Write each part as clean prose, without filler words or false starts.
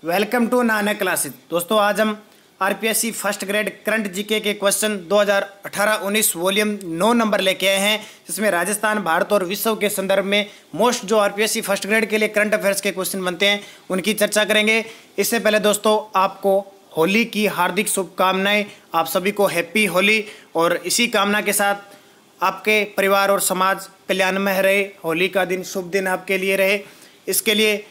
Welcome to Nanak classes. दोस्तों आज हम RPSC first grade current GK के क्वेश्चन 2018-19 वॉल्यूम 9 नंबर लेके आए हैं, जिसमें राजस्थान, भारत और विश्व के संदर्भ में मोस्ट जो आरपीएससी फर्स्ट ग्रेड के लिए करंट अफेयर्स के क्वेश्चन बनते हैं उनकी चर्चा करेंगे। इससे पहले दोस्तों आपको होली की हार्दिक शुभकामनाएं। आप सभी को हैप्पी होली। और इसी कामना के साथ आपके परिवार और समाज कल्याणमय रहे, होली का दिन शुभ दिन आपके लिए रहे। इसके लिए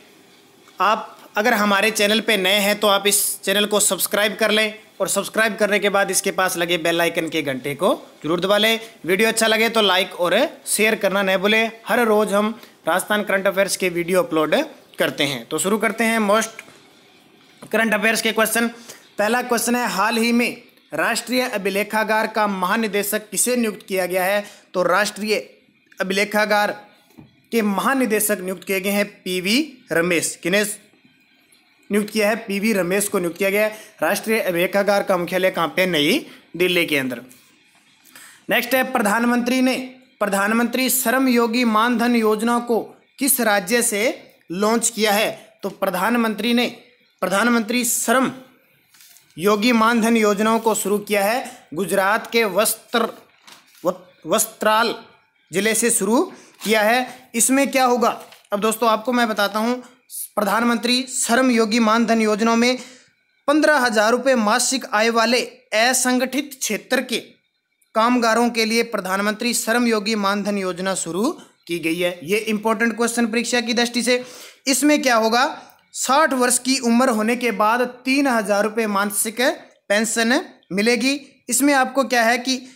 आप अगर हमारे चैनल पे नए हैं तो आप इस चैनल को सब्सक्राइब कर लें और सब्सक्राइब करने के बाद इसके पास लगे बेल आइकन के घंटे को जरूर दबा लें। वीडियो अच्छा लगे तो लाइक और शेयर करना न भूलें। हर रोज़ हम राजस्थान करंट अफेयर्स के वीडियो अपलोड करते हैं। तो शुरू करते हैं मोस्ट करंट अफेयर्स के क्वेश्चन। पहला क्वेश्चन है, हाल ही में राष्ट्रीय अभिलेखागार का महानिदेशक किसे नियुक्त किया गया है? तो राष्ट्रीय अभिलेखागार के महानिदेशक नियुक्त किए गए हैं पीवी रमेश। किन्हें नियुक्त किया है? पीवी रमेश को नियुक्त किया गया है। राष्ट्रीय अभिलेखागार का मुख्यालय कहाँ पे? नई दिल्ली के अंदर। नेक्स्ट है, प्रधानमंत्री श्रम योगी मानधन योजना को किस राज्य से लॉन्च किया है? तो प्रधानमंत्री श्रम योगी मानधन योजनाओं को शुरू किया है गुजरात के वस्त्राल जिले से शुरू किया है। इसमें क्या होगा? अब दोस्तों आपको मैं बताता हूं। प्रधानमंत्री श्रम योगी मानधन योजना में 15,000 रुपये मासिक आय वाले असंगठित क्षेत्र के कामगारों के लिए प्रधानमंत्री श्रम योगी मानधन योजना शुरू की गई है। ये इंपॉर्टेंट क्वेश्चन परीक्षा की दृष्टि से। इसमें क्या होगा? 60 वर्ष की उम्र होने के बाद 3,000 रुपये मासिक पेंशन मिलेगी। इसमें आपको क्या है कि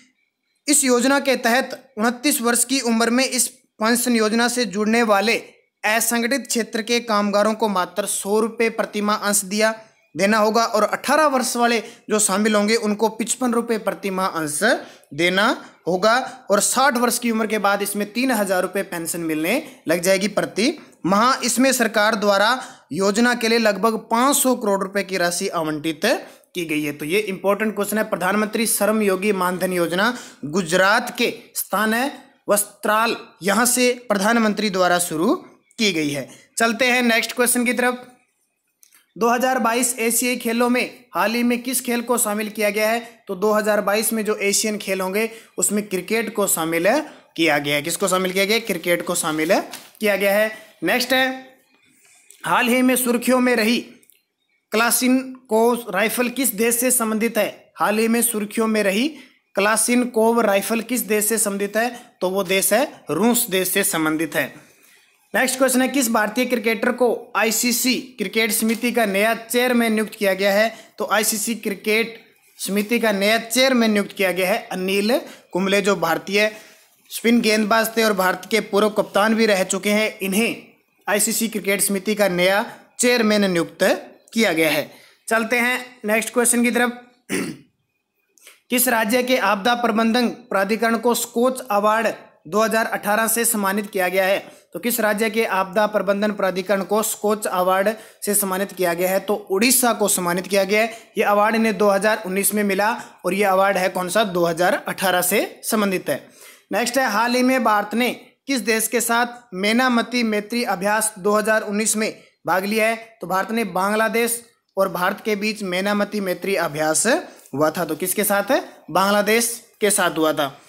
इस योजना के तहत 29 वर्ष की उम्र में इस पेंशन योजना से जुड़ने वाले असंगठित क्षेत्र के कामगारों को मात्र 100 रुपये प्रतिमाह अंश देना होगा और 18 वर्ष वाले जो शामिल होंगे उनको 55 रुपये प्रतिमाह अंश देना होगा। और 60 वर्ष की उम्र के बाद इसमें 3,000 रुपये पेंशन मिलने लग जाएगी प्रति माह। इसमें सरकार द्वारा योजना के लिए लगभग 500 करोड़ रुपए की राशि आवंटित की गई है। तो ये इंपॉर्टेंट क्वेश्चन है। प्रधानमंत्री श्रम योगी मानधन योजना गुजरात के स्थान है वस्त्राल, यहाँ से प्रधानमंत्री द्वारा शुरू की गई है। चलते हैं नेक्स्ट क्वेश्चन की तरफ। 2022 एशियाई खेलों में हाल ही में किस खेल को शामिल किया गया है? तो 2022 में जो एशियन खेल होंगे उसमें क्रिकेट को शामिल किया गया है। किसको शामिल किया गया? क्रिकेट को शामिल किया गया है। नेक्स्ट है, हाल ही में सुर्खियों में रही क्लाशिनकोव राइफल किस देश से संबंधित है? हाल ही में सुर्खियों में रही क्लाशिनकोव राइफल किस देश से संबंधित है? तो वो देश है रूस देश से संबंधित है। नेक्स्ट क्वेश्चन है, किस भारतीय क्रिकेटर को आईसीसी क्रिकेट समिति का नया चेयरमैन नियुक्त किया गया है? तो आईसीसी क्रिकेट समिति का नया चेयरमैन नियुक्त किया गया है अनिल कुंबले, जो भारतीय स्पिन गेंदबाज थे और भारत के पूर्व कप्तान भी रह चुके हैं। इन्हें आईसीसी क्रिकेट समिति का नया चेयरमैन नियुक्त किया गया है। चलते हैं नेक्स्ट क्वेश्चन की तरफ। किस राज्य के आपदा प्रबंधन प्राधिकरण को स्कोच अवार्ड 2018 से सम्मानित किया गया है? तो किस राज्य के आपदा प्रबंधन प्राधिकरण को स्कोच अवार्ड से सम्मानित किया गया है? तो उड़ीसा को सम्मानित किया गया है। ये अवार्ड इन्हें 2019 में मिला और ये अवार्ड है कौन सा? 2018 से संबंधित है। नेक्स्ट है, हाल ही में भारत ने किस देश के साथ मेनामती मैत्री अभ्यास 2019 में भाग लिया है? तो भारत ने बांग्लादेश और भारत के बीच मेनामती मैत्री अभ्यास हुआ था। तो किसके साथ है? बांग्लादेश के साथ हुआ था।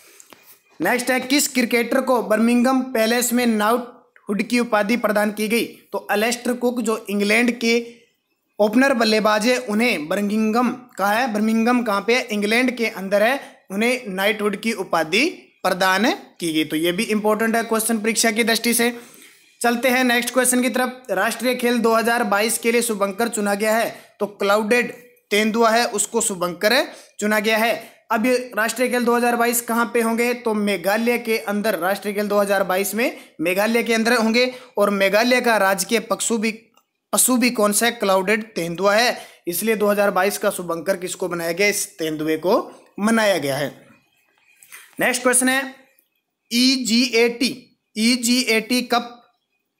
नेक्स्ट है, किस क्रिकेटर को बर्मिंघम पैलेस में नाइटहुड की उपाधि प्रदान की गई? तो अलेस्टर कुक, जो इंग्लैंड के ओपनर बल्लेबाज है, उन्हें बर्मिंघम कहा है। बर्मिंघम कहाँ पे है? इंग्लैंड के अंदर है। उन्हें नाइटहुड की उपाधि प्रदान की गई। तो ये भी इंपॉर्टेंट है क्वेश्चन परीक्षा की दृष्टि से। चलते हैं नेक्स्ट क्वेश्चन की तरफ। राष्ट्रीय खेल 2022 के लिए शुभंकर चुना गया है। तो क्लाउडेड तेंदुआ है, उसको शुभंकर चुना गया है। अब ये राष्ट्रीय खेल 2022 कहाँ पे होंगे? तो मेघालय के अंदर राष्ट्रीय खेल 2022 में मेघालय के अंदर होंगे। और मेघालय का राजकीय पशु भी कौन सा है? क्लाउडेड तेंदुआ है। इसलिए 2022 का शुभंकर किसको बनाया गया? इस तेंदुए को मनाया गया है। नेक्स्ट क्वेश्चन है, ईजीएटी कप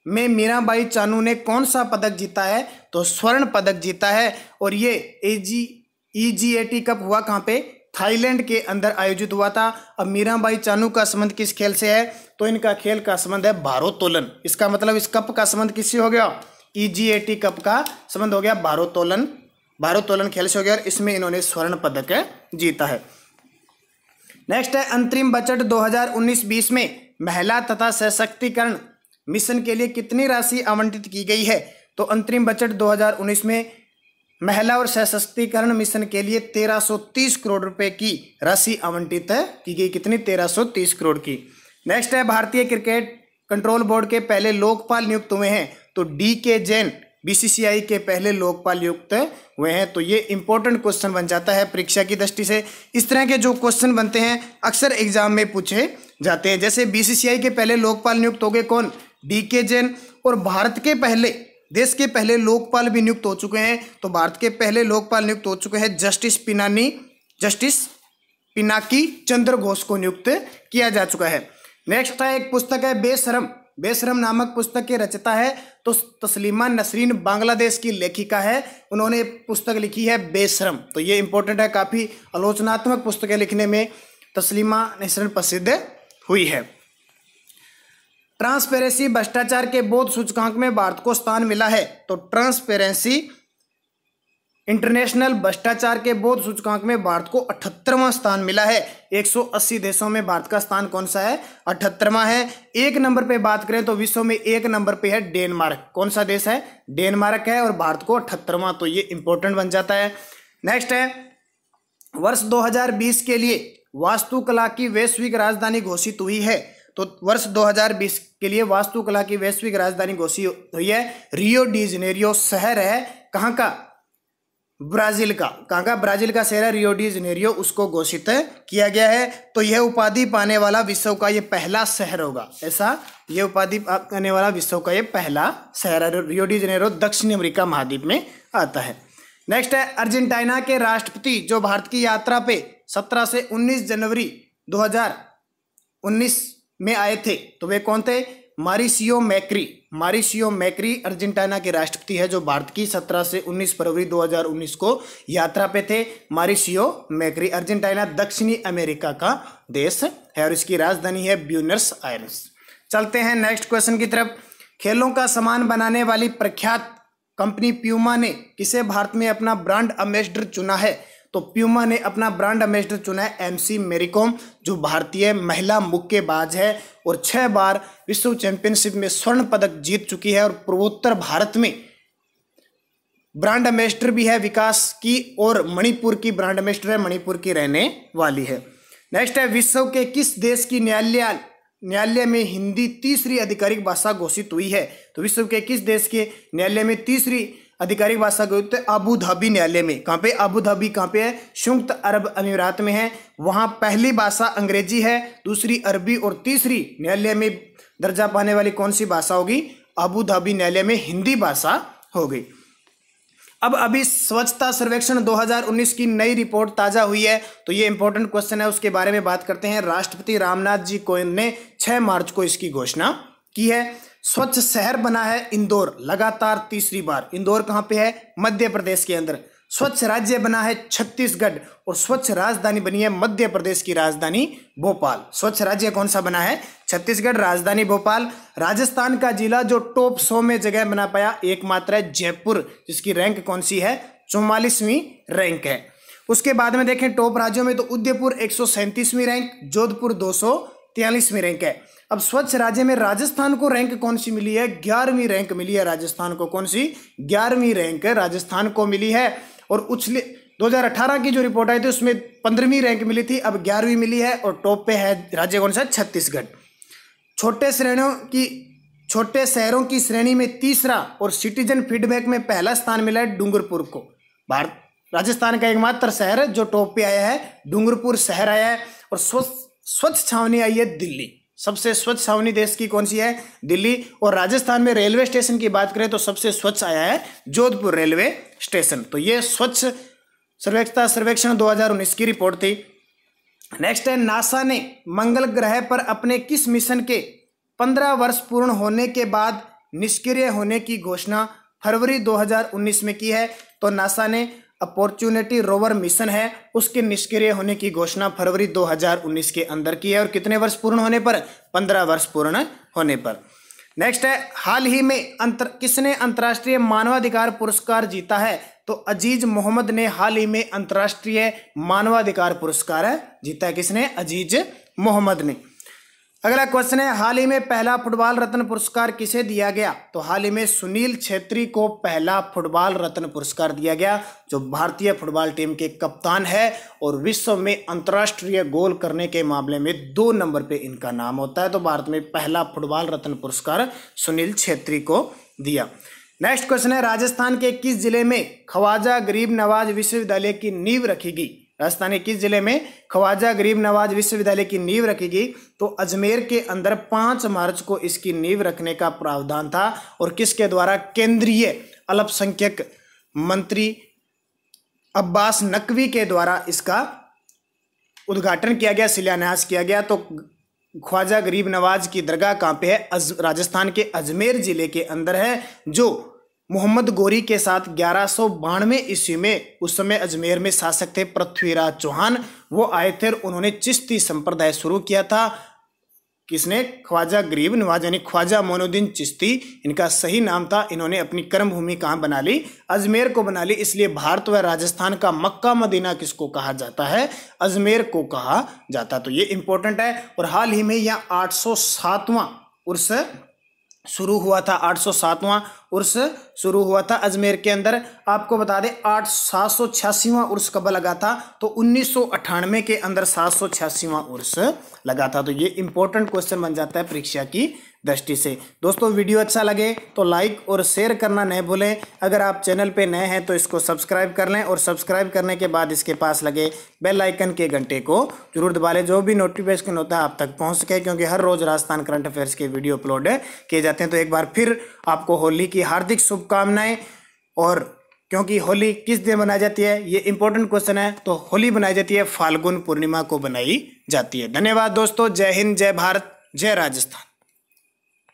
में मीराबाई चानू ने कौन सा पदक जीता है? तो स्वर्ण पदक जीता है। और ये ईजीएटी कप हुआ कहाँ पे? थाईलैंड के अंदर आयोजित हुआ था। अब मीराबाई चानू का संबंध किस खेल से है? तो इनका खेल का संबंध है भारोत्तोलन। इसका मतलब इस कप का संबंध किससे हो गया? EGAT कप का संबंध हो गया भारोत्तोलन खेल से हो गया और इसमें इन्होंने स्वर्ण पदक जीता है। नेक्स्ट है अंतरिम बजट 2019-20 में महिला तथा सशक्तिकरण मिशन के लिए कितनी राशि आवंटित की गई है? तो अंतरिम बजट 2019 में महिला और सशक्तिकरण मिशन के लिए 1330 करोड़ रुपए की राशि आवंटित की गई। कितनी? 1330 करोड़ की। नेक्स्ट है भारतीय क्रिकेट कंट्रोल बोर्ड के पहले लोकपाल नियुक्त हुए हैं? तो DK जैन BCCI के पहले लोकपाल नियुक्त हुए हैं। तो ये इंपॉर्टेंट क्वेश्चन बन जाता है परीक्षा की दृष्टि से। इस तरह के जो क्वेश्चन बनते हैं अक्सर एग्जाम में पूछे जाते हैं। जैसे BCCI के पहले लोकपाल नियुक्त हो गए कौन? DK जैन। और भारत के पहले, देश के पहले लोकपाल भी नियुक्त हो चुके हैं। तो भारत के पहले लोकपाल नियुक्त हो चुके हैं जस्टिस पिनाकी चंद्र घोष को नियुक्त किया जा चुका है। नेक्स्ट है एक पुस्तक है बेशरम नामक पुस्तक के रचयिता है तो तस्लीमा नसरीन बांग्लादेश की लेखिका है। उन्होंने पुस्तक लिखी है बेशरम। तो ये इंपॉर्टेंट है, काफी आलोचनात्मक पुस्तकें लिखने में तस्लीमा नसरीन प्रसिद्ध हुई है। ट्रांसपेरेंसी भ्रष्टाचार के बोध सूचकांक में भारत को स्थान मिला है? तो ट्रांसपेरेंसी इंटरनेशनल भ्रष्टाचार के बोध सूचकांक में भारत को 78वां स्थान मिला है। 180 देशों में भारत का स्थान कौन सा है? 78वां है। एक नंबर पे बात करें तो विश्व में एक नंबर पे है डेनमार्क। कौन सा देश है? डेनमार्क है और भारत को 78वां। तो ये इंपॉर्टेंट बन जाता है। नेक्स्ट है वर्ष 2020 के लिए वास्तुकला की वैश्विक राजधानी घोषित हुई है? तो वर्ष 2020 के लिए वास्तुकला की वैश्विक राजधानी घोषित हुई है रियो डी जेनेरियो शहर है। कहाँ का? ब्राजील का। कहाँ का? ब्राजील का शहर है रियो डी जेनेरियो, उसको घोषित किया गया है। तो यह उपाधि पाने वाला विश्व का यह पहला शहर होगा। ऐसा यह उपाधि पाने वाला विश्व का यह पहला शहर है। रियो डी जेनेरियो दक्षिण अमेरिका महाद्वीप में आता है। नेक्स्ट है अर्जेंटीना के राष्ट्रपति जो भारत की यात्रा पे 17 से 19 जनवरी 2019 में आए थे तो वे कौन थे? मारिसियो मैक्री अर्जेंटीना के राष्ट्रपति है जो भारत की 17 से 19 फरवरी 2019 को यात्रा पे थे। मारिसियो मैक्री। अर्जेंटीना दक्षिणी अमेरिका का देश है और इसकी राजधानी है ब्यूनस आयर्स। चलते हैं नेक्स्ट क्वेश्चन की तरफ। खेलों का सामान बनाने वाली प्रख्यात कंपनी प्यूमा ने किसे भारत में अपना ब्रांड एम्बेसडर चुना है? तो प्यूमा ने अपना ब्रांड एम्बेसडर चुना है MC मैरीकॉम जो भारतीय महिला मुक्केबाज है और 6 बार विश्व चैंपियनशिप में स्वर्ण पदक जीत चुकी है और पूर्वोत्तर भारत में ब्रांड एम्बेसडर भी है विकास की और मणिपुर की ब्रांड एम्बेसडर है, मणिपुर की रहने वाली है। नेक्स्ट है विश्व के किस देश की न्यायालय में हिंदी तीसरी आधिकारिक भाषा घोषित हुई है? तो विश्व के किस देश के न्यायालय में तीसरी आधिकारिक भाषा घोषित है? अबू धाबी न्यायालय में। कहाँ पे? अबू धाबी कहाँ पे है? संयुक्त अरब अमीरात में है। वहाँ पहली भाषा अंग्रेजी है, दूसरी अरबी और तीसरी न्यायालय में दर्जा पाने वाली कौन सी भाषा होगी? अबू धाबी न्यायालय में हिंदी भाषा होगी। अब अभी स्वच्छता सर्वेक्षण 2019 की नई रिपोर्ट ताजा हुई है तो ये इंपॉर्टेंट क्वेश्चन है, उसके बारे में बात करते हैं। राष्ट्रपति रामनाथ जी कोविंद ने 6 मार्च को इसकी घोषणा की है। स्वच्छ शहर बना है इंदौर लगातार तीसरी बार। इंदौर कहाँ पे है? मध्य प्रदेश के अंदर। स्वच्छ राज्य बना है छत्तीसगढ़ और स्वच्छ राजधानी बनी है मध्य प्रदेश की राजधानी भोपाल। स्वच्छ राज्य कौन सा बना है? छत्तीसगढ़, राजधानी भोपाल। राजस्थान का जिला जो टॉप 100 में जगह बना पाया एकमात्र है जयपुर, जिसकी रैंक कौन सी है? 44वीं रैंक है। उसके बाद में देखें टॉप राज्यों में तो उदयपुर 137वीं रैंक, जोधपुर 243वीं रैंक है। अब स्वच्छ राज्य में राजस्थान को रैंक कौन सी मिली है? 11वीं रैंक मिली है राजस्थान को। कौन सी? 11वीं रैंक राजस्थान को मिली है। और उछले 2018 की जो रिपोर्ट आई थी उसमें 15वीं रैंक मिली थी, अब 11वीं मिली है और टॉप पे है राज्य कौन सा? छत्तीसगढ़। छोटे शहरों की श्रेणी में तीसरा और सिटीजन फीडबैक में पहला स्थान मिला है डूंगरपुर को। राजस्थान का एकमात्र शहर है जो टॉप पे आया है, डूंगरपुर शहर आया है। और स्वच्छ छावनी आई है दिल्ली। सबसे स्वच्छ छावनी देश की कौन सी है? दिल्ली। और राजस्थान में रेलवे स्टेशन की बात करें तो सबसे स्वच्छ आया है जोधपुर रेलवे स्टेशन। तो ये स्वच्छ सर्वेक्षण 2019 की रिपोर्ट थी। नेक्स्ट है नासा ने मंगल ग्रह पर अपने किस मिशन के 15 वर्ष पूर्ण होने के बाद निष्क्रिय होने की घोषणा फरवरी 2019 में की है? तो नासा ने अपॉर्चुनिटी रोवर मिशन है उसके निष्क्रिय होने की घोषणा फरवरी 2019 के अंदर की है। और कितने वर्ष पूर्ण होने पर? 15 वर्ष पूर्ण होने पर। नेक्स्ट है, हाल ही में किसने अंतर्राष्ट्रीय मानवाधिकार पुरस्कार जीता है? तो अजीज मोहम्मद ने हाल ही में अंतर्राष्ट्रीय मानवाधिकार पुरस्कार जीता है। किसने? अजीज मोहम्मद ने। अगला क्वेश्चन है, हाल ही में पहला फुटबॉल रत्न पुरस्कार किसे दिया गया? तो हाल ही में सुनील छेत्री को पहला फुटबॉल रत्न पुरस्कार दिया गया, जो भारतीय फुटबॉल टीम के कप्तान है और विश्व में अंतर्राष्ट्रीय गोल करने के मामले में 2 नंबर पे इनका नाम होता है। तो भारत में पहला फुटबॉल रत्न पुरस्कार सुनील छेत्री को दिया। नेक्स्ट क्वेश्चन है, राजस्थान के किस जिले में ख्वाजा गरीब नवाज विश्वविद्यालय की नींव रखी गई? राजस्थान के किस जिले में ख्वाजा गरीब नवाज विश्वविद्यालय की नींव रखी गई? तो अजमेर के अंदर 5 मार्च को इसकी नींव रखने का प्रावधान था और किसके द्वारा? केंद्रीय अल्पसंख्यक मंत्री अब्बास नकवी के द्वारा इसका उद्घाटन किया गया, शिलान्यास किया गया। तो ख्वाजा गरीब नवाज की दरगाह कहाँ पे है? राजस्थान के अजमेर जिले के अंदर है, जो मोहम्मद गोरी के साथ 1192 ईस्वी में, उस समय अजमेर में शासक थे पृथ्वीराज चौहान, वो आए थे और उन्होंने चिश्ती संप्रदाय शुरू किया था। किसने? ख्वाजा गरीब नवाज यानी ख्वाजा मोइनुद्दीन चिश्ती इनका सही नाम था। इन्होंने अपनी कर्मभूमि कहाँ बना ली? अजमेर को बना ली। इसलिए भारत व राजस्थान का मक्का मदीना किसको कहा जाता है? अजमेर को कहा जाता। तो ये इंपॉर्टेंट है। और हाल ही में यहाँ 807वां उर्स शुरू हुआ था। 807वां उर्स शुरू हुआ था अजमेर के अंदर। आपको बता दें 786वां उर्स कब लगा था? तो 1998 के अंदर 786वां उर्स लगा था। तो ये इंपॉर्टेंट क्वेश्चन बन जाता है परीक्षा की दृष्टि से। दोस्तों वीडियो अच्छा लगे तो लाइक और शेयर करना नहीं भूलें। अगर आप चैनल पे नए हैं तो इसको सब्सक्राइब कर लें और सब्सक्राइब करने के बाद इसके पास लगे बेल आइकन के घंटे को जरूर दबा लें, जो भी नोटिफिकेशन होता है आप तक पहुंच सके, क्योंकि हर रोज राजस्थान करंट अफेयर्स के वीडियो अपलोड किए जाते हैं। तो एक बार फिर आपको होली की हार्दिक शुभकामनाएं। और क्योंकि होली किस दिन मनाई जाती है, ये इंपॉर्टेंट क्वेश्चन है, तो होली बनाई जाती है फाल्गुन पूर्णिमा को बनाई जाती है। धन्यवाद दोस्तों। जय हिंद, जय भारत, जय राजस्थान।